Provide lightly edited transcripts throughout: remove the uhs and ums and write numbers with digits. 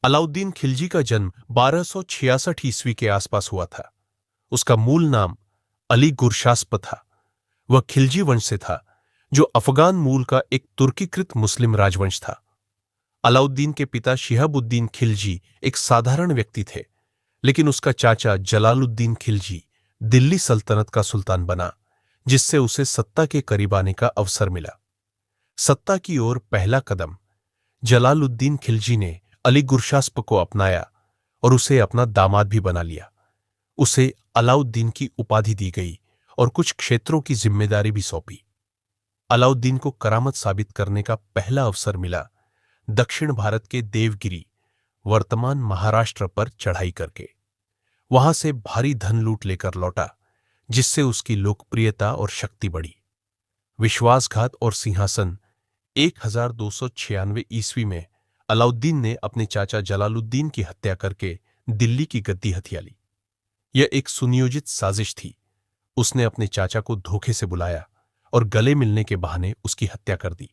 अलाउद्दीन खिलजी का जन्म 1266 ईस्वी के आसपास हुआ था। उसका मूल नाम अली गुरशास्प था। वह खिलजी वंश से था, जो अफगान मूल का एक तुर्कीकृत मुस्लिम राजवंश था। अलाउद्दीन के पिता शिहाबुद्दीन खिलजी एक साधारण व्यक्ति थे, लेकिन उसका चाचा जलालुद्दीन खिलजी दिल्ली सल्तनत का सुल्तान बना, जिससे उसे सत्ता के करीब आने का अवसर मिला। सत्ता की ओर पहला कदम जलालुद्दीन खिलजी ने अली गुरशास्प को अपनाया और उसे अपना दामाद भी बना लिया। उसे अलाउद्दीन की उपाधि दी गई और कुछ क्षेत्रों की जिम्मेदारी भी सौंपी। अलाउद्दीन को करामत साबित करने का पहला अवसर मिला दक्षिण भारत के देवगिरी, वर्तमान महाराष्ट्र पर चढ़ाई करके। वहां से भारी धन लूट लेकर लौटा, जिससे उसकी लोकप्रियता और शक्ति बढ़ी। विश्वासघात और सिंहासन 1296 ईस्वी में अलाउद्दीन ने अपने चाचा जलालुद्दीन की हत्या करके दिल्ली की गद्दी हथिया ली। यह एक सुनियोजित साजिश थी। उसने अपने चाचा को धोखे से बुलाया और गले मिलने के बहाने उसकी हत्या कर दी।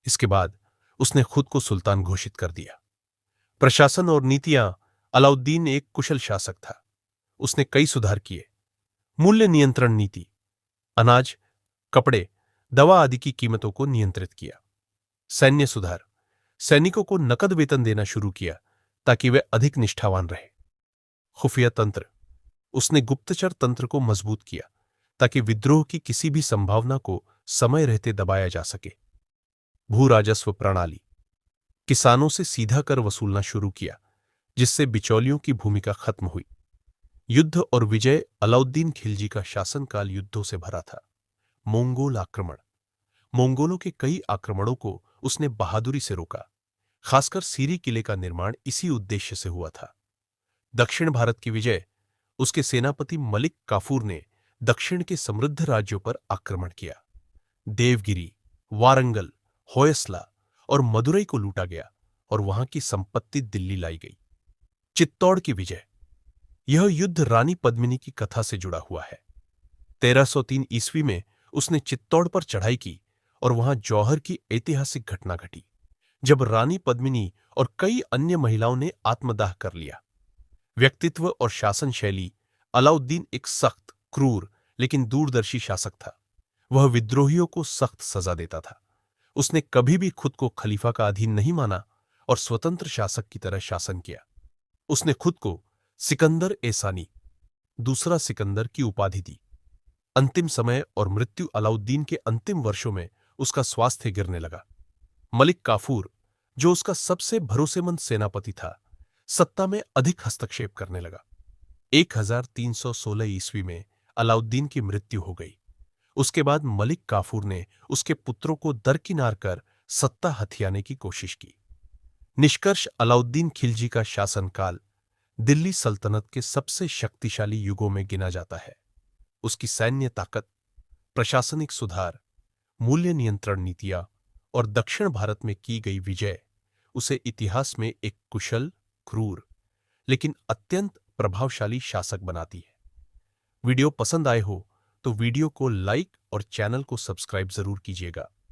इसके बाद उसने खुद को सुल्तान घोषित कर दिया। प्रशासन और नीतियां। अलाउद्दीन एक कुशल शासक था। उसने कई सुधार किए। मूल्य नियंत्रण नीति, अनाज, कपड़े, दवा आदि की कीमतों को नियंत्रित किया। सैन्य सुधार, सैनिकों को नकद वेतन देना शुरू किया ताकि वे अधिक निष्ठावान रहे। खुफिया तंत्र, उसने गुप्तचर तंत्र को मजबूत किया ताकि विद्रोह की किसी भी संभावना को समय रहते दबाया जा सके। भू राजस्व प्रणाली, किसानों से सीधा कर वसूलना शुरू किया, जिससे बिचौलियों की भूमिका खत्म हुई। युद्ध और विजय, अलाउद्दीन खिलजी का शासनकाल युद्धों से भरा था। मंगोल आक्रमण, मंगोलों के कई आक्रमणों को उसने बहादुरी से रोका। खासकर सीरी किले का निर्माण इसी उद्देश्य से हुआ था। दक्षिण भारत की विजय, उसके सेनापति मलिक काफूर ने दक्षिण के समृद्ध राज्यों पर आक्रमण किया। देवगिरी, वारंगल, होयसला और मदुरई को लूटा गया और वहां की संपत्ति दिल्ली लाई गई। चित्तौड़ की विजय, यह युद्ध रानी पद्मिनी की कथा से जुड़ा हुआ है। 1303 ईस्वी में उसने चित्तौड़ पर चढ़ाई की और वहां जौहर की ऐतिहासिक घटना घटी, जब रानी पद्मिनी और कई अन्य महिलाओं ने आत्मदाह कर लिया। व्यक्तित्व और शासन शैली, अलाउद्दीन एक सख्त, क्रूर लेकिन दूरदर्शी शासक था। वह विद्रोहियों को सख्त सजा देता था। उसने कभी भी खुद को खलीफा का अधीन नहीं माना और स्वतंत्र शासक की तरह शासन किया। उसने खुद को सिकंदर एसानी, दूसरा सिकंदर की उपाधि दी। अंतिम समय और मृत्यु, अलाउद्दीन के अंतिम वर्षों में उसका स्वास्थ्य गिरने लगा। मलिक काफूर, जो उसका सबसे भरोसेमंद सेनापति था, सत्ता में अधिक हस्तक्षेप करने लगा। 1316 ईस्वी में अलाउद्दीन की मृत्यु हो गई। उसके बाद मलिक काफूर ने उसके पुत्रों को दरकिनार कर सत्ता हथियाने की कोशिश की। निष्कर्ष, अलाउद्दीन खिलजी का शासनकाल दिल्ली सल्तनत के सबसे शक्तिशाली युगों में गिना जाता है। उसकी सैन्य ताकत, प्रशासनिक सुधार, मूल्य नियंत्रण नीतियां और दक्षिण भारत में की गई विजय उसे इतिहास में एक कुशल, क्रूर लेकिन अत्यंत प्रभावशाली शासक बनाती है। वीडियो पसंद आए हो तो वीडियो को लाइक और चैनल को सब्सक्राइब जरूर कीजिएगा।